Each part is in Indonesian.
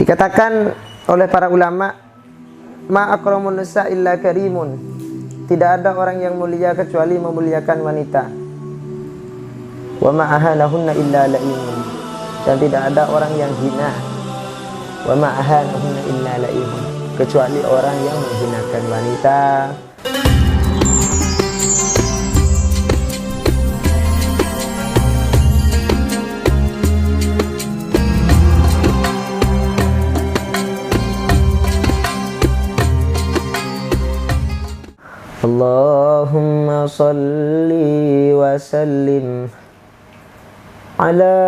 Dikatakan oleh para ulama, ma akramun nisa illa karimun, tidak ada orang yang mulia kecuali memuliakan wanita. Wa ma ahanahunna illa laimun, dan tidak ada orang yang hina. Wa ma ahanahunna illa laimun, kecuali orang yang menghinakan wanita. Allahumma salli wa sallim ala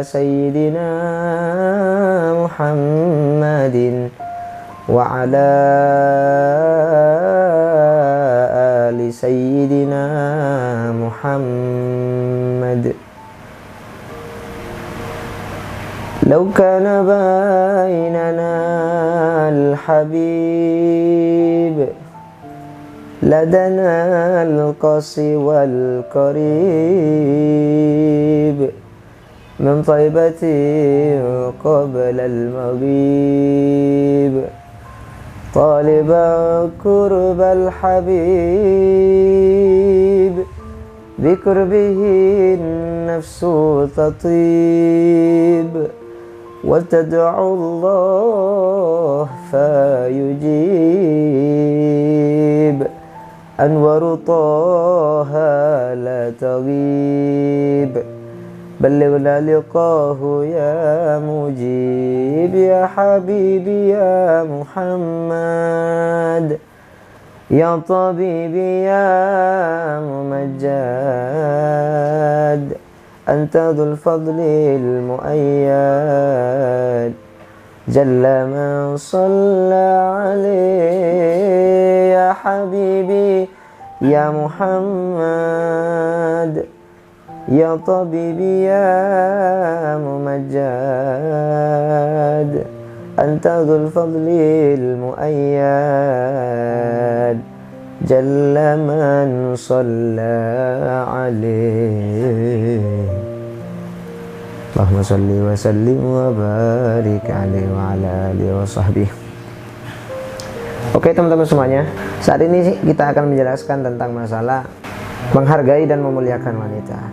sayyidina Muhammadin wa ala ali sayyidina Muhammad. Law kana bainana al-habib ladana al-qasi wal-qarib min taibati qabla al-maghib taliba qurba al-habib bikurbihi an-nafsu tatib وتدعو الله فيجيب أنور طه لا تغيب بلغنا لقاه يا مجيب يا حبيبي يا محمد يا طبيبي يا ممجد أنت ذو الفضل المؤيد جل من صلى عليه يا حبيبي يا محمد يا طبيبي يا ممجد أنت ذو الفضل المؤيد جل من صلى عليه Allahumma salli wa sallim wa barik alaihi wa ala alihi wa sahbihi. Oke teman-teman semuanya, saat ini kita akan menjelaskan tentang masalah menghargai dan memuliakan wanita.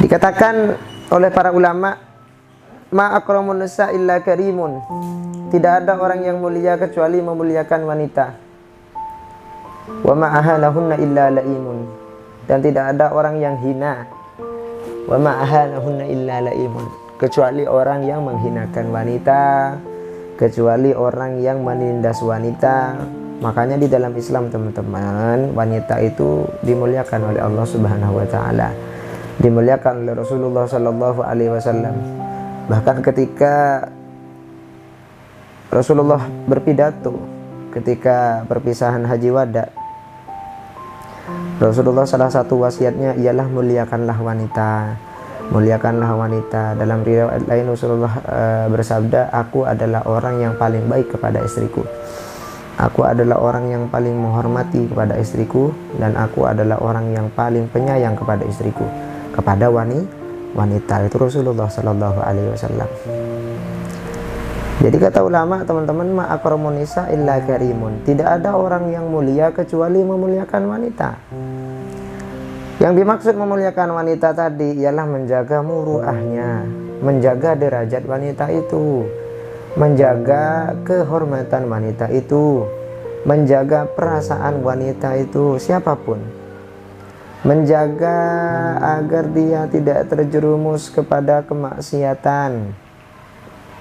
Dikatakan oleh para ulama, ma akramun nisa illa karimun, tidak ada orang yang mulia kecuali memuliakan wanita. Wa ma ahanahunna illa laimun, dan tidak ada orang yang hina. Wa ma ahanahunna illa laimun, kecuali orang yang menghinakan wanita, kecuali orang yang menindas wanita. Makanya di dalam Islam teman-teman, wanita itu dimuliakan oleh Allah Subhanahu wa taala, dimuliakan oleh Rasulullah sallallahu alaihi wasallam. Bahkan ketika Rasulullah berpidato ketika perpisahan haji wada, Rasulullah salah satu wasiatnya ialah muliakanlah wanita, muliakanlah wanita. Dalam riwayat lain Rasulullah bersabda, aku adalah orang yang paling baik kepada istriku, aku adalah orang yang paling menghormati kepada istriku, dan aku adalah orang yang paling penyayang kepada istriku, kepada wanita. Itu Rasulullah Sallallahu Alaihi Wasallam. Jadi kata ulama teman-teman, ma akramun nisa illa karimun, tidak ada orang yang mulia kecuali memuliakan wanita. Yang dimaksud memuliakan wanita tadi ialah menjaga muruahnya, menjaga derajat wanita itu, menjaga kehormatan wanita itu, menjaga perasaan wanita itu siapapun, menjaga agar dia tidak terjerumus kepada kemaksiatan,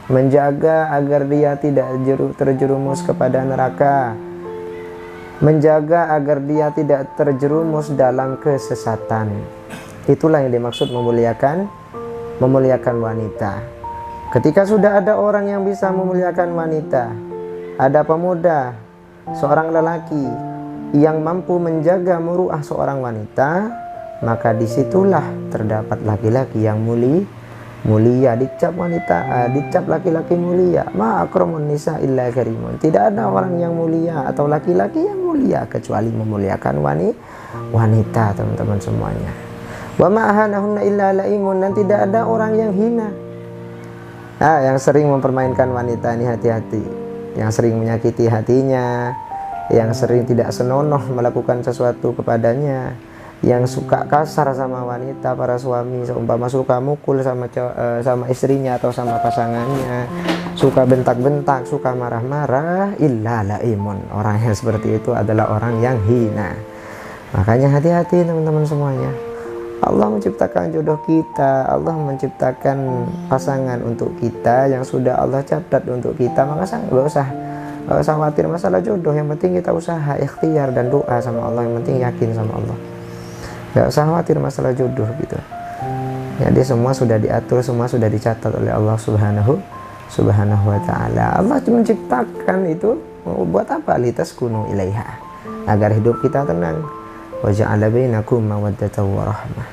menjaga agar dia tidak terjerumus kepada neraka, menjaga agar dia tidak terjerumus dalam kesesatan. Itulah yang dimaksud memuliakan wanita. Ketika sudah ada orang yang bisa memuliakan wanita, ada pemuda, seorang lelaki yang mampu menjaga muruah seorang wanita, maka disitulah terdapat laki-laki yang mulia. Dicap wanita, dicap laki-laki mulia. Ma akramun nisa illa karimun, tidak ada orang yang mulia atau laki-laki yang mulia kecuali memuliakan wanita teman-teman semuanya. Wa ma ahanahunna illa laimun, dan tidak ada orang yang hina. Yang sering mempermainkan wanita ini hati-hati, yang sering menyakiti hatinya, yang sering tidak senonoh melakukan sesuatu kepadanya, yang suka kasar sama wanita, para suami seumpama suka mukul sama istrinya atau sama pasangannya, suka bentak-bentak, suka marah-marah, illa laimun. Orang yang seperti itu adalah orang yang hina. Makanya hati-hati teman-teman semuanya. Allah menciptakan jodoh kita, Allah menciptakan pasangan untuk kita yang sudah Allah catat untuk kita. Maka nggak usah khawatir masalah jodoh. Yang penting kita usaha, ikhtiar dan doa sama Allah. Yang penting yakin sama Allah. Nggak usah khawatir masalah jodoh gitu. Jadi semua sudah diatur, semua sudah dicatat oleh Allah Subhanahu wa Ta'ala. Allah menciptakan itu buat apa? Litaskunu ilaiha, agar hidup kita tenang. Wa ja'ala bainakum mawaddatan wa rahmah,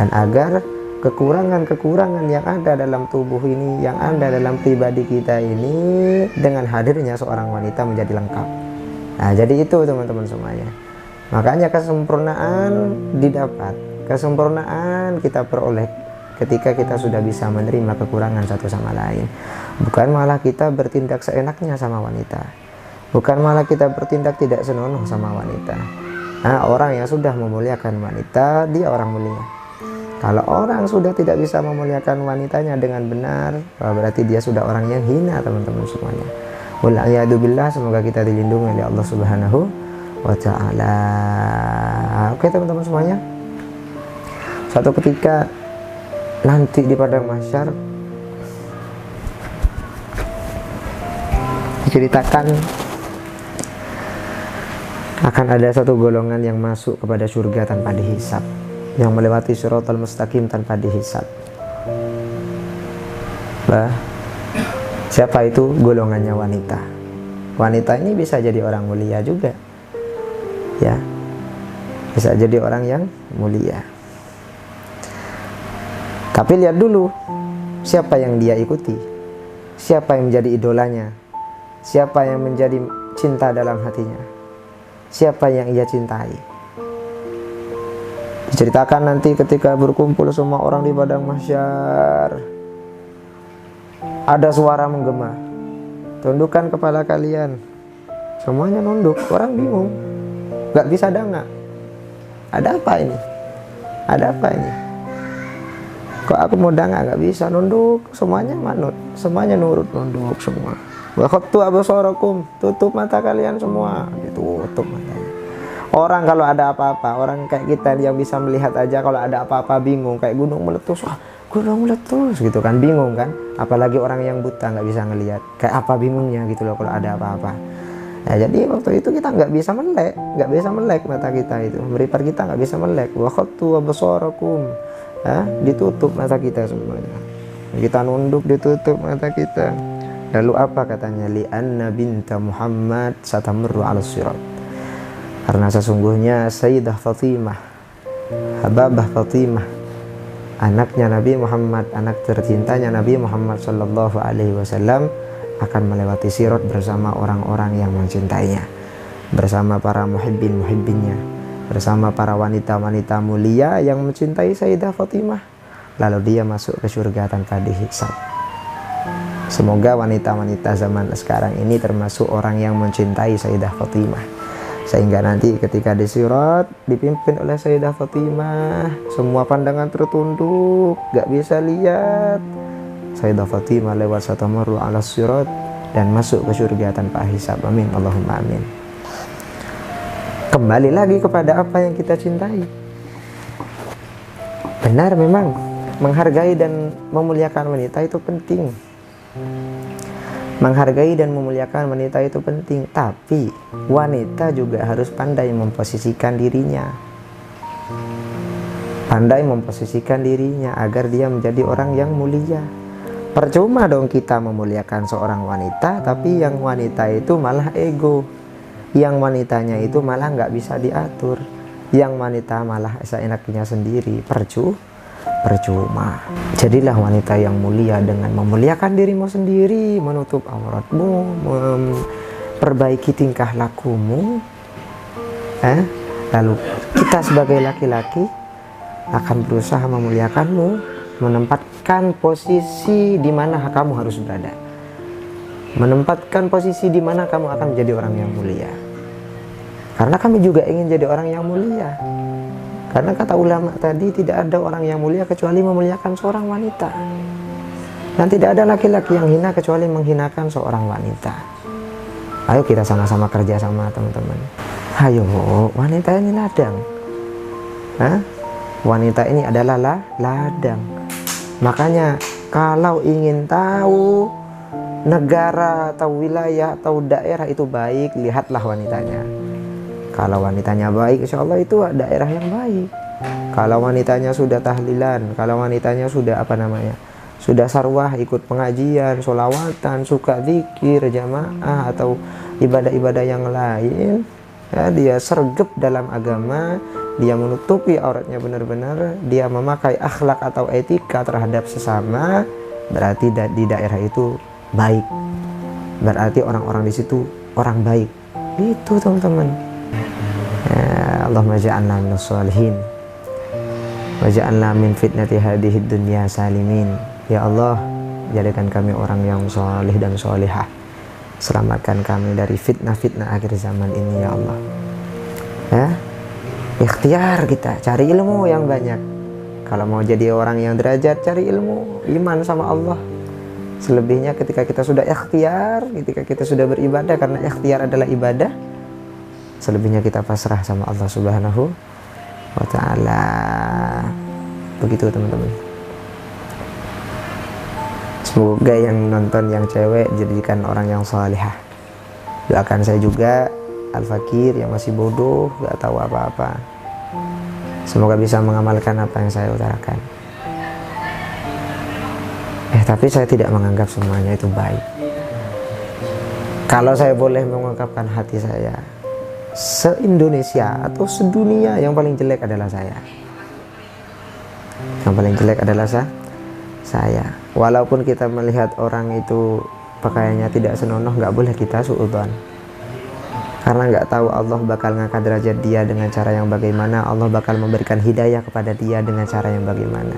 dan agar kekurangan-kekurangan yang ada dalam tubuh ini, yang ada dalam pribadi kita ini, dengan hadirnya seorang wanita menjadi lengkap. Nah, jadi itu teman-teman semuanya. Makanya kesempurnaan didapat, kesempurnaan kita peroleh ketika kita sudah bisa menerima kekurangan satu sama lain. Bukan malah kita bertindak seenaknya sama wanita, bukan malah kita bertindak tidak senonoh sama wanita. Nah, orang yang sudah memuliakan wanita, dia orang mulia. Kalau orang sudah tidak bisa memuliakan wanitanya dengan benar, berarti dia sudah orang yang hina teman-teman semuanya. Wal'iyadu-billah, semoga kita dilindungi oleh Allah Subhanahu wa Ta'ala. Oke teman-teman semuanya, suatu ketika nanti di padang mahsyar diceritakan akan ada satu golongan yang masuk kepada surga tanpa dihisab, yang melewati Shiratal Mustaqim tanpa dihisab. Siapa itu? Golongannya wanita. Wanita ini bisa jadi orang mulia juga, ya, bisa jadi orang yang mulia. Tapi lihat dulu siapa yang dia ikuti, siapa yang menjadi idolanya, siapa yang menjadi cinta dalam hatinya, siapa yang ia cintai. Diceritakan nanti ketika berkumpul semua orang di padang mahsyar, ada suara menggema, tundukkan kepala kalian. Semuanya nunduk, orang bingung, gak bisa dangak. Ada apa ini? Ada apa ini? Kok aku mau dangak gak bisa? Nunduk, semuanya manut, semuanya nurut, nunduk semua. Wa khattu absarakum, tutup mata kalian semua, ditutup matanya. Orang kalau ada apa-apa, orang kayak kita yang bisa melihat aja, kalau ada apa-apa bingung, kayak gunung meletus, wah gunung meletus gitu kan, bingung kan. Apalagi orang yang buta nggak bisa ngelihat, kayak apa bingungnya gitu loh kalau ada apa-apa. Nah, jadi waktu itu kita nggak bisa melek mata kita itu, meripat kita nggak bisa melek. Wa khattu absarakum, ditutup mata kita semuanya. Kita nunduk, ditutup mata kita. Lalu apa katanya? Li'anna binta Muhammad satamurru 'ala sirat. Karena sesungguhnya Sayyidah Fatimah, Hababah Fatimah, anaknya Nabi Muhammad, anak tercintanya Nabi Muhammad sallallahu alaihi wasallam, akan melewati sirat bersama orang-orang yang mencintainya, bersama para muhibbinnya, bersama para wanita-wanita mulia yang mencintai Sayyidah Fatimah. Lalu dia masuk ke surga tanpa dihisab. Semoga wanita-wanita zaman sekarang ini termasuk orang yang mencintai Sayyidah Fatimah, sehingga nanti ketika di sirat dipimpin oleh Sayyidah Fatimah, semua pandangan tertunduk, gak bisa lihat. Sayyidah Fatimah lewat satamurru 'ala sirat dan masuk ke surga tanpa hisab. Amin, Allahumma amin. Kembali lagi kepada apa yang kita cintai. Benar, memang menghargai dan memuliakan wanita itu penting. Menghargai dan memuliakan wanita itu penting, tapi wanita juga harus pandai memposisikan dirinya. Pandai memposisikan dirinya agar dia menjadi orang yang mulia. Percuma dong kita memuliakan seorang wanita, tapi yang wanita itu malah ego, yang wanitanya itu malah nggak bisa diatur, yang wanita malah seenaknya sendiri. Percuma. Jadilah wanita yang mulia dengan memuliakan dirimu sendiri, menutup auratmu, memperbaiki tingkah lakumu. Lalu kita sebagai laki-laki akan berusaha memuliakanmu menempatkan posisi di mana kamu harus berada, menempatkan posisi di mana kamu akan menjadi orang yang mulia. Karena kami juga ingin jadi orang yang mulia. Karena kata ulama tadi, tidak ada orang yang mulia kecuali memuliakan seorang wanita, dan tidak ada laki-laki yang hina kecuali menghinakan seorang wanita. Ayo kita sama-sama kerja sama teman-teman. Ayo, wanita ini ladang. Hah? Wanita ini adalah ladang. Makanya kalau ingin tahu negara atau wilayah atau daerah itu baik, lihatlah wanitanya. Kalau wanitanya baik, insya Allah itu daerah yang baik. Kalau wanitanya sudah tahlilan, kalau wanitanya sudah sudah sarwah, ikut pengajian, sholawatan, suka zikir jamaah atau ibadah-ibadah yang lain, ya, dia sergap dalam agama, dia menutupi auratnya benar-benar, dia memakai akhlak atau etika terhadap sesama, berarti di daerah itu baik, berarti orang-orang di situ orang baik. Itu teman-teman. Ya, Allahumma ja'alna minas sholihin wa ja'alna min fitnati hadhihi dunya salimin. Ya Allah, jadikan kami orang yang solih dan solihah. Selamatkan kami dari fitnah-fitnah akhir zaman ini ya Allah. Ya, ikhtiar kita, cari ilmu yang banyak. Kalau mau jadi orang yang derajat, cari ilmu, iman sama Allah. Selebihnya ketika kita sudah ikhtiar, ketika kita sudah beribadah, karena ikhtiar adalah ibadah, selebihnya kita pasrah sama Allah Subhanahu wa ta'ala. Begitu teman-teman. Semoga yang nonton yang cewek jadikan orang yang salihah. Doakan saya juga Al-Fakir yang masih bodoh, gak tahu apa-apa, semoga bisa mengamalkan apa yang saya utarakan. Tapi saya tidak menganggap semuanya itu baik. Kalau saya boleh mengungkapkan hati saya, se-Indonesia atau sedunia yang paling jelek adalah saya. Yang paling jelek adalah saya. Walaupun kita melihat orang itu pakaiannya tidak senonoh, nggak boleh kita suudzon. Karena nggak tahu Allah bakal ngangkat derajat dia dengan cara yang bagaimana, Allah bakal memberikan hidayah kepada dia dengan cara yang bagaimana.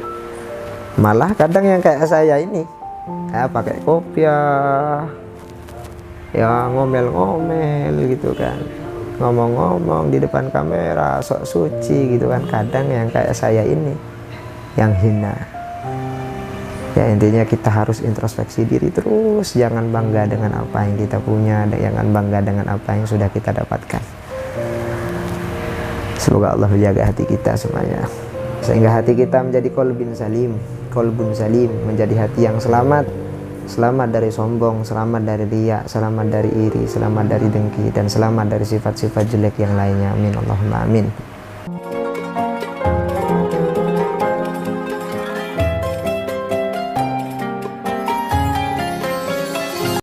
Malah kadang yang kayak saya ini, ya pakai kopiah, ya ngomel-ngomel gitu kan, ngomong-ngomong di depan kamera, sok suci gitu kan. Kadang yang kayak saya ini yang hina. Ya intinya kita harus introspeksi diri terus, jangan bangga dengan apa yang kita punya, jangan bangga dengan apa yang sudah kita dapatkan. Semoga Allah menjaga hati kita semuanya, sehingga hati kita menjadi kolbun salim, menjadi hati yang selamat dari sombong, selamat dari riya, selamat dari iri, selamat dari dengki, dan selamat dari sifat-sifat jelek yang lainnya. Amin Allahumma amin.